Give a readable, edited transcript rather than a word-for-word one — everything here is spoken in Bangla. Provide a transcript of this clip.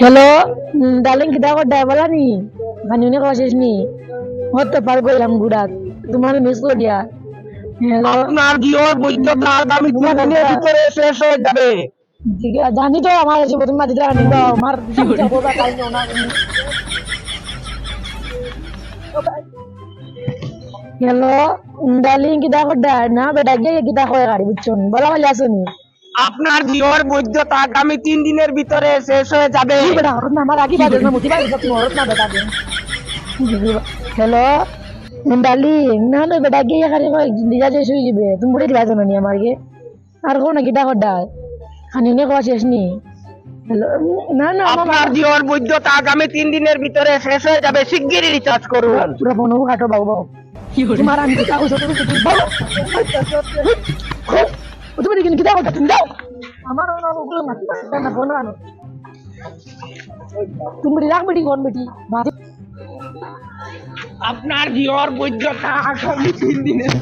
হ্যালো, ডার্লিং কিতা করতে বলা নি গানুনে কষিস নি হতে পার গেলাম গুড়াত তোমার মিস করি দিয়া হ্যালো আপনার জিওর বৈধতা আগামী তিন তোমার দিনের ভিতরে শেষ হয়ে যাবে। ঠিক আছে জানি তো আমার আছে তুমি মাটি টাকা নিবা আমার যাব বা টাইম না হ্যালো ডার্লিং কিতা করতে না বেটা গিয়ে কিতা করে গাড়ি বুঝছুন বলা বলে আসুনি আপনার জিওর বৈধতা আগামী 3 দিনের ভিতরে শেষ হয়ে যাবে। কি বেটা হরত না আমার আগে বাজে না মুতি বাজে তুমি হরত না বেটা দিন হ্যালো ডার্লিং না না বেটা গিয়ে গাড়ি দিজা যে শুই যাবে তুমি বলে দিবা জানো নি আমার গে আর কোন কিতা করতে খানি নে কোয়া শেষ নি হ্যালো না না আপনার জিওর বৈধতা আগামী 3 দিনের ভিতরে শেষ হয়ে যাবে, শিগগিরই রিচার্জ করুন। পুরো ফোন কাটো বাবু বাবু তোমার আমি কিতা কইছো তুমি তুমি তুমি কিতা করতে তুমি দাও আমার না ওগুলো মাটি না ফোন আনো তুমি রাখ বেটি কোন বেটি বাজে আপনার জিওর বৈধতা আগামী 3 দিনের